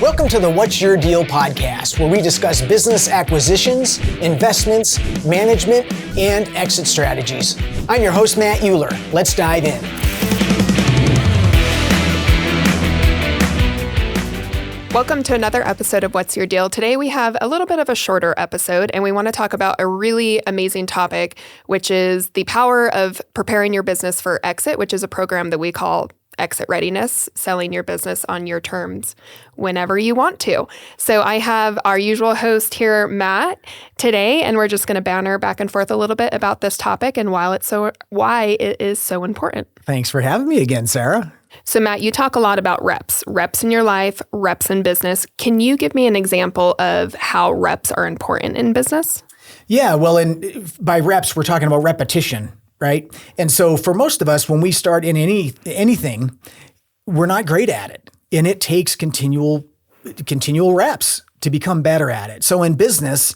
Welcome to the What's Your Deal podcast, where we discuss business acquisitions, investments, management, and exit strategies. I'm your host, Matt Uhler. Let's dive in. Welcome to another episode of What's Your Deal. Today we have a little bit of a shorter episode, and we want to talk about a really amazing topic, which is the power of preparing your business for exit, which is a program that we call Exit Readiness, selling your business on your terms whenever you want to. So I have our usual host here, Matt, today, and we're just going to banter back and forth a little bit about this topic and why it is so important. Thanks for having me again, Sarah. So Matt, you talk a lot about reps in your life, reps in business. Can you give me an example of how reps are important in business? Yeah, well, by reps, we're talking about repetition, right? And so for most of us, when we start in anything, we're not great at it. And it takes continual reps to become better at it. So in business,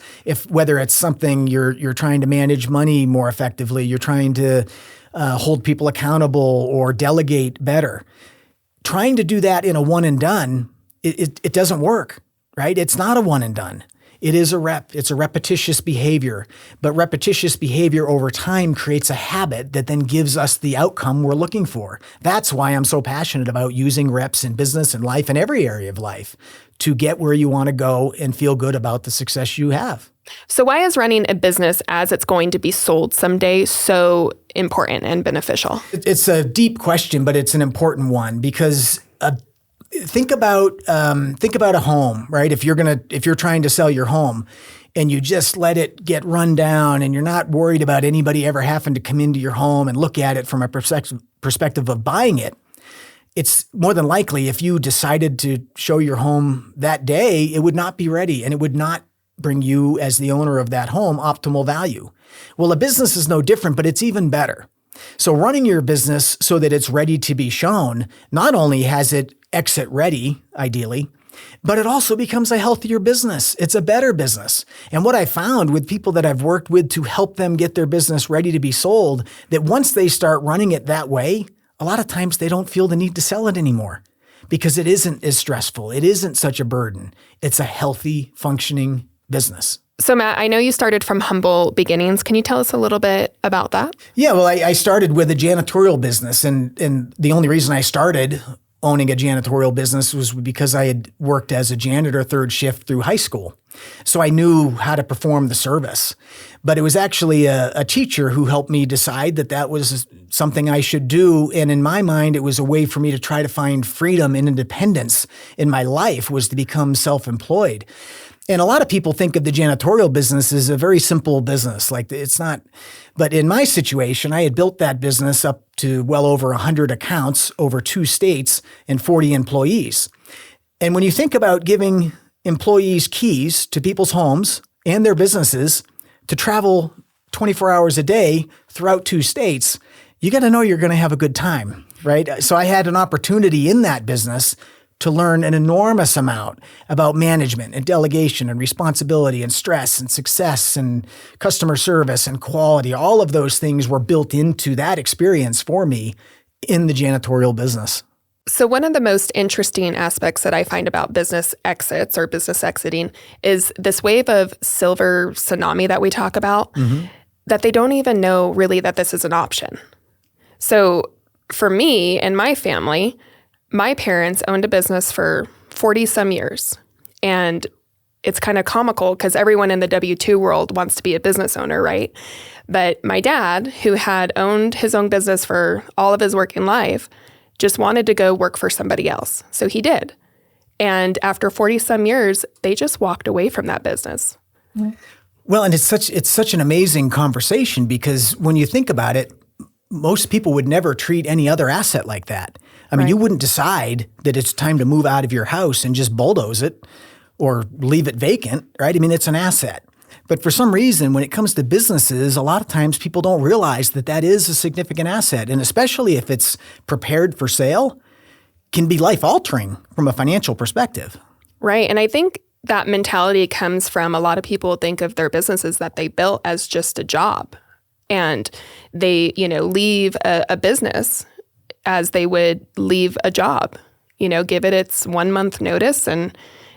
whether it's something you're trying to manage money more effectively, you're trying to hold people accountable or delegate better. Trying to do that in a one and done, it doesn't work, right? It's not a one and done. It is a rep. It's a repetitious behavior. But repetitious behavior over time creates a habit that then gives us the outcome we're looking for. That's why I'm so passionate about using reps in business and life and every area of life to get where you want to go and feel good about the success you have. So why is running a business as it's going to be sold someday so important and beneficial? It's a deep question, but it's an important one because think about a home, right? If you're trying to sell your home and you just let it get run down and you're not worried about anybody ever having to come into your home and look at it from a perspective of buying it, it's more than likely if you decided to show your home that day, it would not be ready and it would not bring you as the owner of that home optimal value. Well, a business is no different, but it's even better. So running your business so that it's ready to be shown, not only has it exit ready, ideally, but it also becomes a healthier business. It's a better business. And what I found with people that I've worked with to help them get their business ready to be sold, that once they start running it that way, a lot of times they don't feel the need to sell it anymore because it isn't as stressful. It isn't such a burden. It's a healthy, functioning business. So Matt, I know you started from humble beginnings. Can you tell us a little bit about that? Yeah, well, I started with a janitorial business, and the only reason I started owning a janitorial business was because I had worked as a janitor third shift through high school. So I knew how to perform the service. But it was actually a teacher who helped me decide that was something I should do. And in my mind, it was a way for me to try to find freedom and independence in my life, was to become self-employed. And a lot of people think of the janitorial business as a very simple business. Like it's not, but in my situation, I had built that business up to well over 100 accounts over 2 states and 40 employees. And when you think about giving employees keys to people's homes and their businesses to travel 24 hours a day throughout 2 states, you got to know you're going to have a good time, right? So I had an opportunity in that business to learn an enormous amount about management and delegation and responsibility and stress and success and customer service and quality. All of those things were built into that experience for me in the janitorial business. So one of the most interesting aspects that I find about business exits or business exiting is this wave of silver tsunami that we talk about, that they don't even know really that this is an option. So for me and my family, my parents owned a business for 40 some years, and it's kind of comical because everyone in the W-2 world wants to be a business owner, right? But my dad, who had owned his own business for all of his working life, just wanted to go work for somebody else. So he did. And after 40 some years, they just walked away from that business. Well, and it's such an amazing conversation because when you think about it, most people would never treat any other asset like that. I mean, you wouldn't decide that it's time to move out of your house and just bulldoze it or leave it vacant, right? I mean, it's an asset. But for some reason, when it comes to businesses, a lot of times people don't realize that is a significant asset. And especially if it's prepared for sale, can be life-altering from a financial perspective. Right. And I think that mentality comes from a lot of people think of their businesses that they built as just a job. And they, leave a business as they would leave a job. give it its 1 month notice and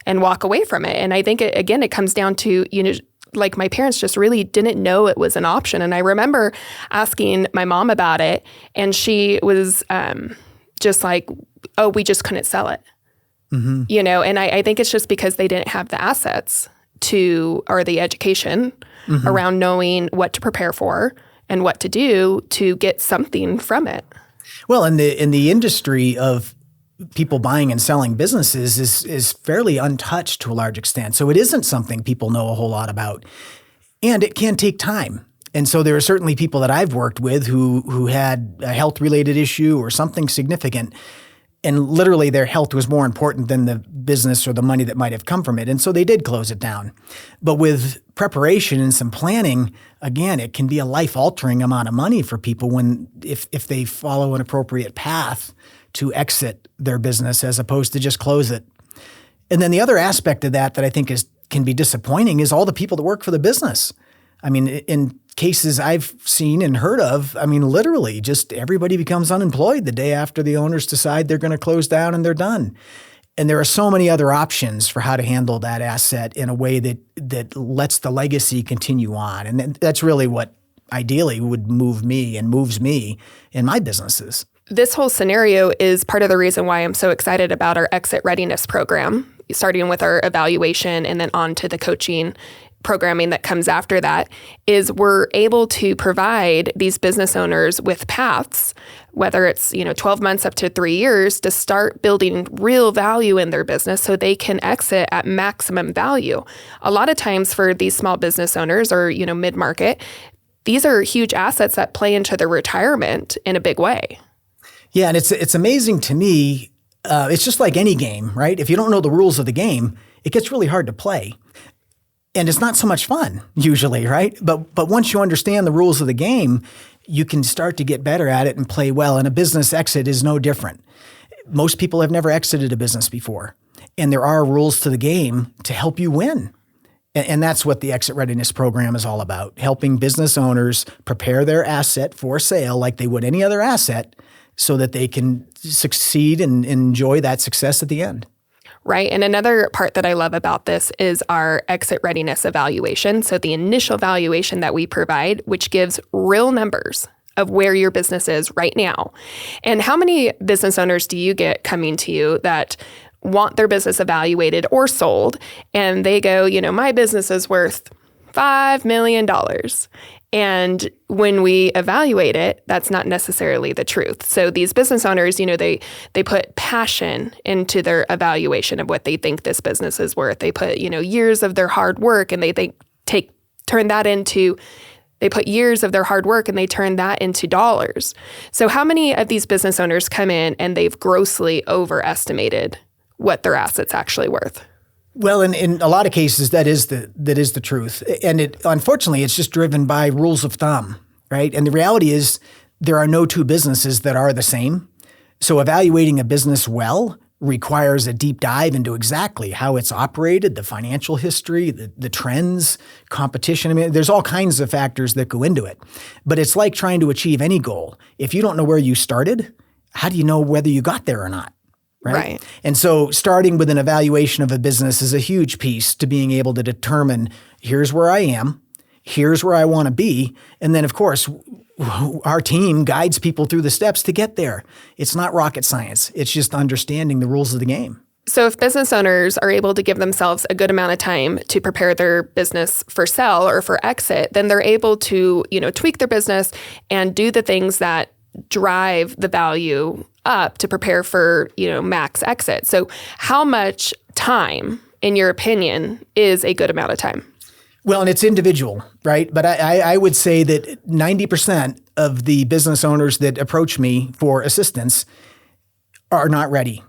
walk away from it. And I think, it comes down to, like my parents just really didn't know it was an option. And I remember asking my mom about it, and she was just like, oh, we just couldn't sell it. Mm-hmm. And I think it's just because they didn't have the assets or the education mm-hmm. around knowing what to prepare for and what to do to get something from it. Well, in the industry of people buying and selling businesses is fairly untouched to a large extent. So it isn't something people know a whole lot about. And it can take time. And so there are certainly people that I've worked with who had a health-related issue or something significant, and literally their health was more important than the business or the money that might have come from it. And so they did close it down. But with preparation and some planning, again, it can be a life-altering amount of money for people if they follow an appropriate path to exit their business as opposed to just close it. And then the other aspect of that I think can be disappointing is all the people that work for the business. I mean, in cases I've seen and heard of, literally just everybody becomes unemployed the day after the owners decide they're going to close down and they're done. And there are so many other options for how to handle that asset in a way that lets the legacy continue on. And that's really what ideally would move me and moves me in my businesses. This whole scenario is part of the reason why I'm so excited about our exit readiness program, starting with our evaluation and then on to the coaching programming that comes after that, is we're able to provide these business owners with paths, whether it's 12 months up to 3 years, to start building real value in their business so they can exit at maximum value. A lot of times for these small business owners or mid-market, these are huge assets that play into their retirement in a big way. Yeah, and it's amazing to me. It's just like any game, right? If you don't know the rules of the game, it gets really hard to play. And it's not so much fun usually, right? But once you understand the rules of the game, you can start to get better at it and play well. And a business exit is no different. Most people have never exited a business before. And there are rules to the game to help you win. And that's what the Exit Readiness Program is all about, helping business owners prepare their asset for sale like they would any other asset, so that they can succeed and enjoy that success at the end. Right. And another part that I love about this is our exit readiness evaluation. So the initial valuation that we provide, which gives real numbers of where your business is right now. And how many business owners do you get coming to you that want their business evaluated or sold, and they go, my business is worth $5 million. And when we evaluate it, that's not necessarily the truth. So these business owners, they put passion into their evaluation of what they think this business is worth. They put, years of their hard work, and they turn that into dollars. So how many of these business owners come in and they've grossly overestimated what their asset's actually worth? Well, in a lot of cases, that is the truth. And unfortunately, it's just driven by rules of thumb, right? And the reality is there are no two businesses that are the same. So evaluating a business well requires a deep dive into exactly how it's operated, the financial history, the trends, competition. There's all kinds of factors that go into it. But it's like trying to achieve any goal. If you don't know where you started, how do you know whether you got there or not? Right. And so starting with an evaluation of a business is a huge piece to being able to determine, here's where I am, here's where I want to be. And then, of course, our team guides people through the steps to get there. It's not rocket science. It's just understanding the rules of the game. So if business owners are able to give themselves a good amount of time to prepare their business for sell or for exit, then they're able to, tweak their business and do the things that drive the value up to prepare for, max exit. So how much time, in your opinion, is a good amount of time? Well, and it's individual, right? But I would say that 90% of the business owners that approach me for assistance are not ready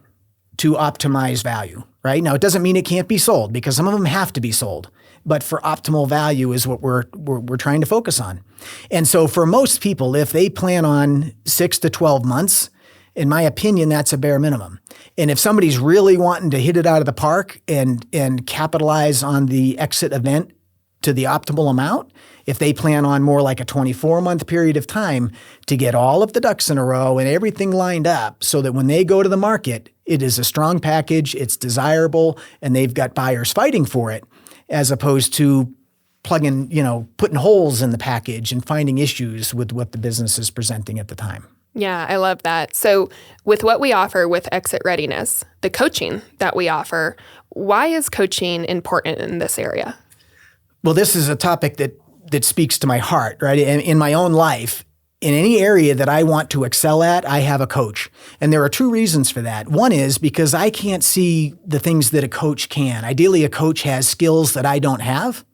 to optimize value, right? Now, it doesn't mean it can't be sold, because some of them have to be sold. But for optimal value is what we're trying to focus on. And so for most people, if they plan on 6 to 12 months, in my opinion, that's a bare minimum. And if somebody's really wanting to hit it out of the park and capitalize on the exit event to the optimal amount, if they plan on more like a 24-month period of time to get all of the ducks in a row and everything lined up so that when they go to the market, it is a strong package, it's desirable, and they've got buyers fighting for it, as opposed to putting holes in the package and finding issues with what the business is presenting at the time. Yeah, I love that. So with what we offer with Exit Readiness, the coaching that we offer, why is coaching important in this area? Well, this is a topic that speaks to my heart, right? In my own life, in any area that I want to excel at, I have a coach. And there are two reasons for that. One is because I can't see the things that a coach can. Ideally, a coach has skills that I don't have,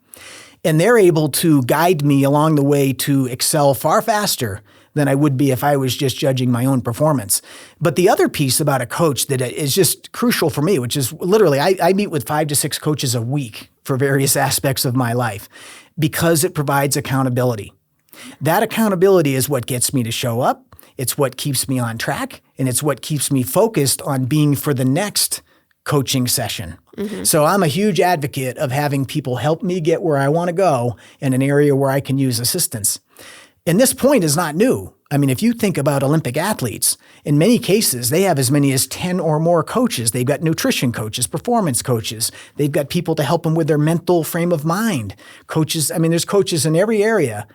and they're able to guide me along the way to excel far faster than I would be if I was just judging my own performance. But the other piece about a coach that is just crucial for me, which is literally, I meet with 5 to 6 coaches a week for various aspects of my life, because it provides accountability. That accountability is what gets me to show up. It's what keeps me on track, and it's what keeps me focused on being for the next coaching session. Mm-hmm. So I'm a huge advocate of having people help me get where I want to go in an area where I can use assistance. And this point is not new. I mean, if you think about Olympic athletes, in many cases, they have as many as 10 or more coaches. They've got nutrition coaches, performance coaches. They've got people to help them with their mental frame of mind. Coaches, I mean, there's coaches in every area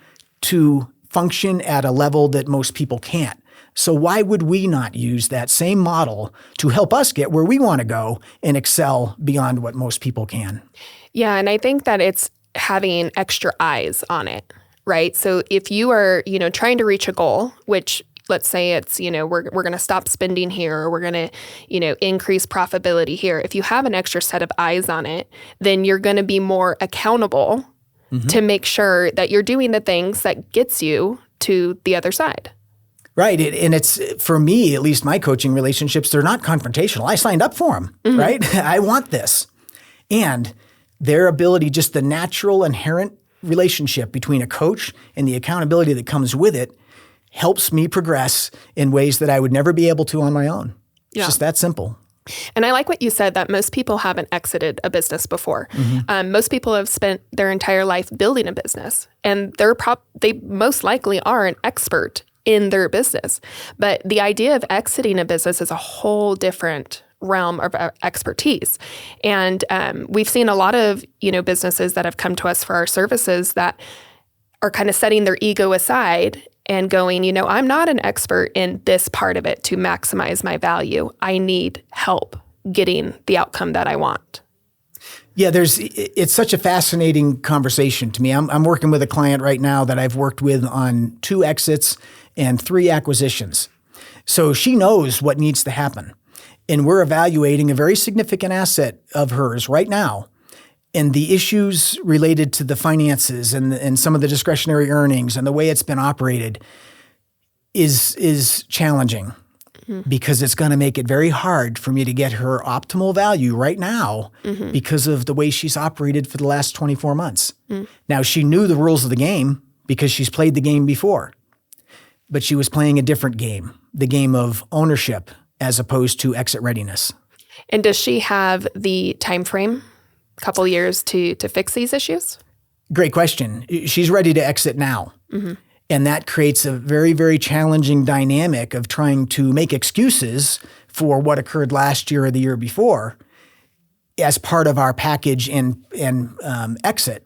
to function at a level that most people can't. So why would we not use that same model to help us get where we want to go and excel beyond what most people can? Yeah, and I think that it's having extra eyes on it, right? So if you are, trying to reach a goal, which let's say it's, we're going to stop spending here, or we're going to, increase profitability here. If you have an extra set of eyes on it, then you're going to be more accountable to make sure that you're doing the things that gets you to the other side. Right. And it's, for me, at least my coaching relationships, they're not confrontational. I signed up for them, right? I want this. And their ability, just the natural inherent relationship between a coach and the accountability that comes with it, helps me progress in ways that I would never be able to on my own. It's just that simple. And I like what you said, that most people haven't exited a business before. Most people have spent their entire life building a business, and they most likely are an expert in their business. But the idea of exiting a business is a whole different realm of expertise. And we've seen a lot of, businesses that have come to us for our services that are kind of setting their ego aside and going, I'm not an expert in this part of it to maximize my value. I need help getting the outcome that I want. Yeah, it's such a fascinating conversation to me. I'm working with a client right now that I've worked with on 2 exits and 3 acquisitions. So she knows what needs to happen. And we're evaluating a very significant asset of hers right now. And the issues related to the finances and some of the discretionary earnings and the way it's been operated is challenging, because it's going to make it very hard for me to get her optimal value right now because of the way she's operated for the last 24 months. Now, she knew the rules of the game because she's played the game before, but she was playing a different game, the game of ownership as opposed to exit readiness. And does she have the time frame? Couple years to fix these issues? Great question. She's ready to exit now. And that creates a very, very challenging dynamic of trying to make excuses for what occurred last year or the year before as part of our package and exit,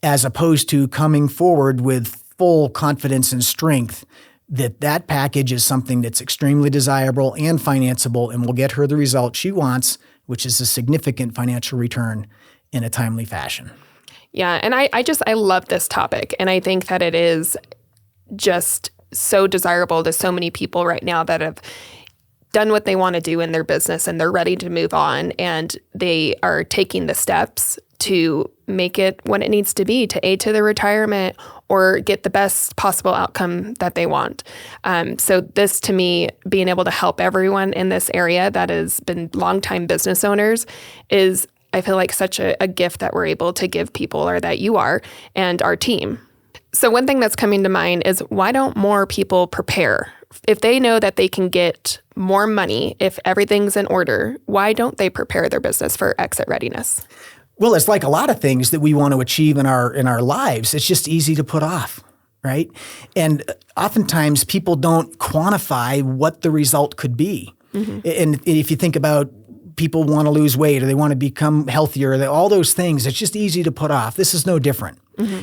as opposed to coming forward with full confidence and strength that package is something that's extremely desirable and financeable and will get her the result she wants, which is a significant financial return in a timely fashion. Yeah, and I love this topic, and I think that it is just so desirable to so many people right now that have done what they want to do in their business, and they're ready to move on, and they are taking the steps to make it what it needs to be to aid to their retirement or get the best possible outcome that they want. So this, to me, being able to help everyone in this area that has been longtime business owners is, I feel like, such a gift that we're able to give people, or that you are, and our team. So one thing that's coming to mind is, why don't more people prepare? If they know that they can get more money if everything's in order, why don't they prepare their business for exit readiness? Well, it's like a lot of things that we want to achieve in our lives. It's just easy to put off, right? And oftentimes people don't quantify what the result could be. And if you think about people want to lose weight or they want to become healthier, all those things, it's just easy to put off. This is no different.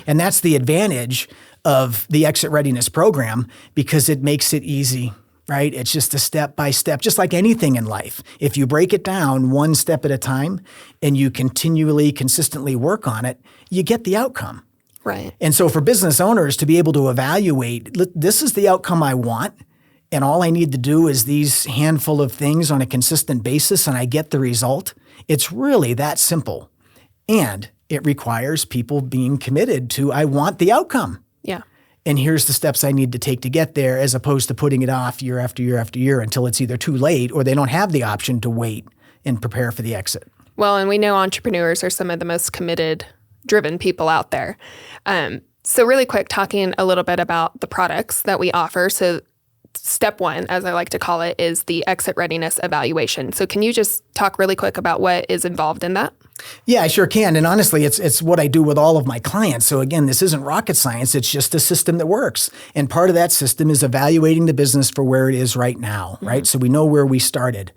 And that's the advantage of the exit readiness program because it makes it easy, right? It's just a step by step, just like anything in life. If you break it down one step at a time and you continually, consistently work on it, you get the outcome. Right. And so for business owners to be able to evaluate, this is the outcome I want, and all I need to do is these handful of things on a consistent basis and I get the result. It's really that simple. And it requires people being committed to, I want the outcome. Yeah. And here's the steps I need to take to get there, as opposed to putting it off year after year after year until it's either too late or they don't have the option to wait and prepare for the exit. Well, and we know entrepreneurs are some of the most committed, driven people out there. So really quick, talking a little bit about the products that we offer. So step one, as I like to call it, is the exit readiness evaluation. So can you just talk really quick about what is involved in that? Yeah, I sure can. And honestly, it's what I do with all of my clients. So again, this isn't rocket science. It's just a system that works. And part of that system is evaluating the business for where it is right now, right? So we know where we started.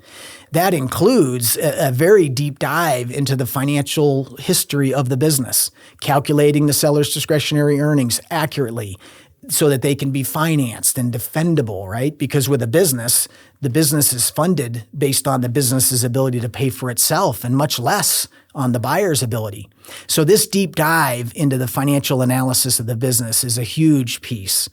That includes a very deep dive into the financial history of the business, calculating the seller's discretionary earnings accurately, so that they can be financed and defendable, right? Because with a business, the business is funded based on the business's ability to pay for itself and much less on the buyer's ability. So this deep dive into the financial analysis of the business is a huge piece.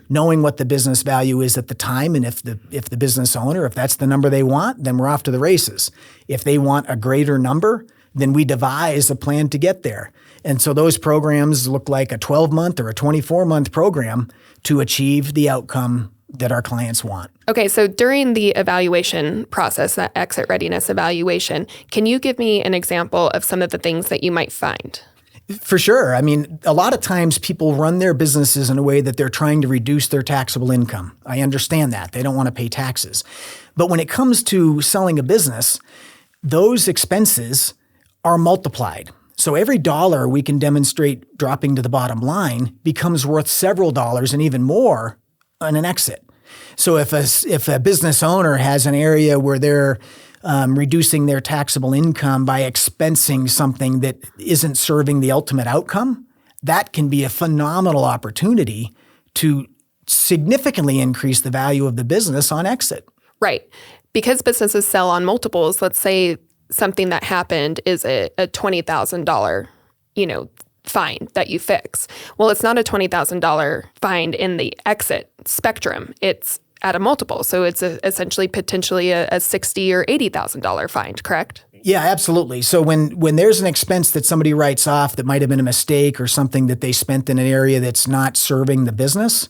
Knowing what the business value is at the time, and if the business owner, if that's the number they want, then we're off to the races. If they want a greater number, then we devise a plan to get there. And so those programs look like a 12-month or a 24-month program to achieve the outcome that our clients want. Okay, so during the evaluation process, that exit readiness evaluation, can you give me an example of some of the things that you might find? For sure. I mean, a lot of times people run their businesses in a way that they're trying to reduce their taxable income. I understand that. They don't want to pay taxes. But when it comes to selling a business, those expenses are multiplied. So every dollar we can demonstrate dropping to the bottom line becomes worth several dollars and even more on an exit. So if a business owner has an area where they're reducing their taxable income by expensing something that isn't serving the ultimate outcome, that can be a phenomenal opportunity to significantly increase the value of the business on exit. Right. Because businesses sell on multiples, let's say something that happened is a $20,000, fine that you fix. Well, it's not a $20,000 fine in the exit spectrum. It's at a multiple. So it's essentially potentially a $60,000 or $80,000 fine, correct? Yeah, absolutely. So when there's an expense that somebody writes off that might have been a mistake or something that they spent in an area that's not serving the business,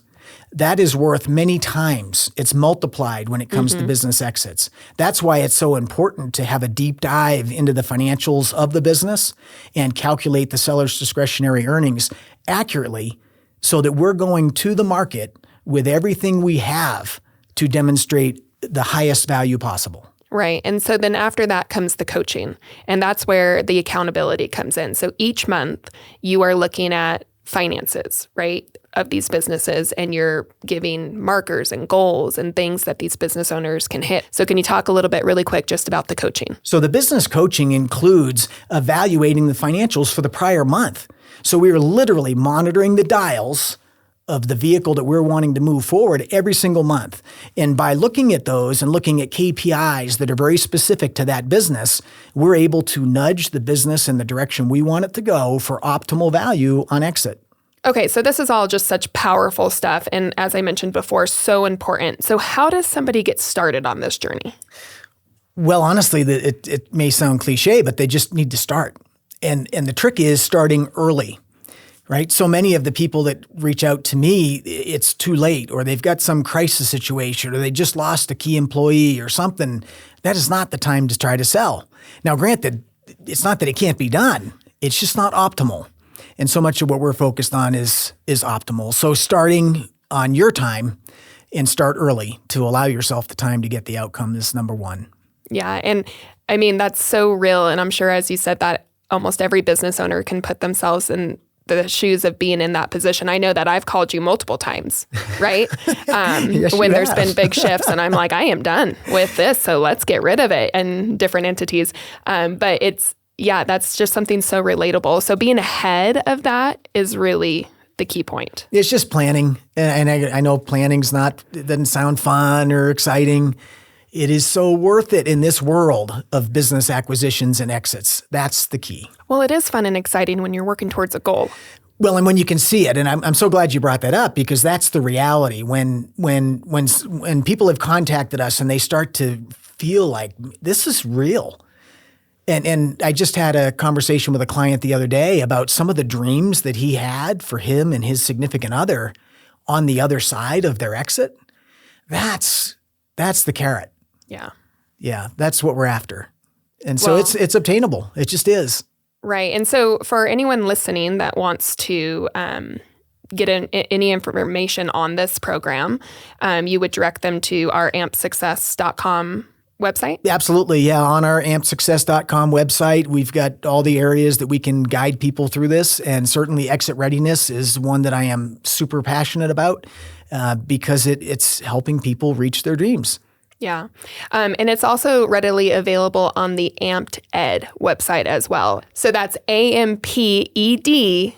that is worth many times. It's multiplied when it comes to business exits. That's why it's so important to have a deep dive into the financials of the business and calculate the seller's discretionary earnings accurately so that we're going to the market with everything we have to demonstrate the highest value possible. Right. And so then after that comes the coaching. And that's where the accountability comes in. So each month you are looking at finances, right, of these businesses, and you're giving markers and goals and things that these business owners can hit. So can you talk a little bit really quick just about the coaching? So the business coaching includes evaluating the financials for the prior month. So we are literally monitoring the dials of the vehicle that we're wanting to move forward every single month. And by looking at those and looking at KPIs that are very specific to that business, we're able to nudge the business in the direction we want it to go for optimal value on exit. Okay, so this is all just such powerful stuff. And as I mentioned before, so important. So how does somebody get started on this journey? Well, honestly, it may sound cliche, but they just need to start. And the trick is starting early. Right? So many of the people that reach out to me, it's too late, or they've got some crisis situation, or they just lost a key employee or something. That is not the time to try to sell. Now, granted, it's not that it can't be done. It's just not optimal. And so much of what we're focused on is optimal. So starting on your time and start early to allow yourself the time to get the outcome is number one. Yeah. And I mean, that's so real. And I'm sure, as you said, that almost every business owner can put themselves in the shoes of being in that position. I know that I've called you multiple times, right? When there's been big shifts and I'm like, I am done with this, so let's get rid of it, and different entities. But that's just something so relatable. So being ahead of that is really the key point. It's just planning. And I know planning's it doesn't sound fun or exciting. It is so worth it in this world of business acquisitions and exits. That's the key. Well, it is fun and exciting when you're working towards a goal. Well, and when you can see it, and I'm so glad you brought that up, because that's the reality. When people have contacted us and they start to feel like this is real. And I just had a conversation with a client the other day about some of the dreams that he had for him and his significant other on the other side of their exit. That's the carrot. Yeah. Yeah, that's what we're after. And so it's obtainable. It just is. Right. And so for anyone listening that wants to get any information on this program, you would direct them to our ampsuccess.com website? Absolutely. Yeah. On our ampsuccess.com website, we've got all the areas that we can guide people through this. And certainly exit readiness is one that I am super passionate about because it's helping people reach their dreams. Yeah. And it's also readily available on the Amped Ed website as well. So that's amped.com.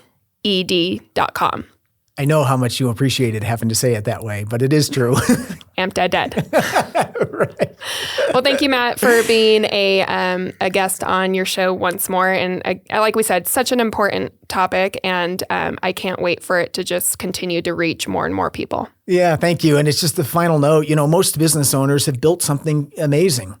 I know how much you appreciated having to say it that way, but it is true. Amped Ed. Right. Well, thank you, Matt, for being a guest on your show once more. And like we said, such an important topic, and I can't wait for it to just continue to reach more and more people. Yeah, thank you. And it's just the final note, most business owners have built something amazing.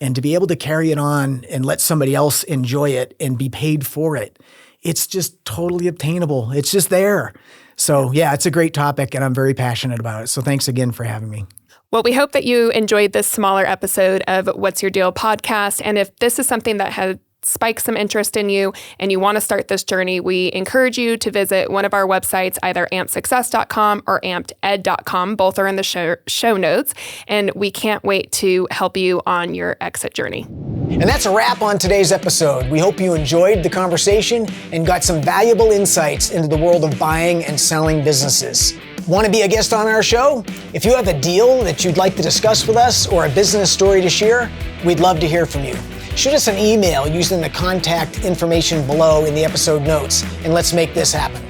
And to be able to carry it on and let somebody else enjoy it and be paid for it, it's just totally obtainable. It's just there. So yeah, it's a great topic and I'm very passionate about it. So thanks again for having me. Well, we hope that you enjoyed this smaller episode of What's Your Deal podcast. And if this is something that has spiked some interest in you and you want to start this journey, we encourage you to visit one of our websites, either ampsuccess.com or ampeded.com. Both are in the show notes. And we can't wait to help you on your exit journey. And that's a wrap on today's episode. We hope you enjoyed the conversation and got some valuable insights into the world of buying and selling businesses. Want to be a guest on our show? If you have a deal that you'd like to discuss with us or a business story to share, we'd love to hear from you. Shoot us an email using the contact information below in the episode notes, and let's make this happen.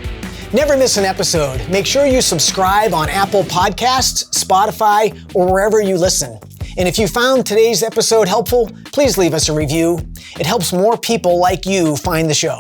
Never miss an episode. Make sure you subscribe on Apple Podcasts, Spotify, or wherever you listen. And if you found today's episode helpful, please leave us a review. It helps more people like you find the show.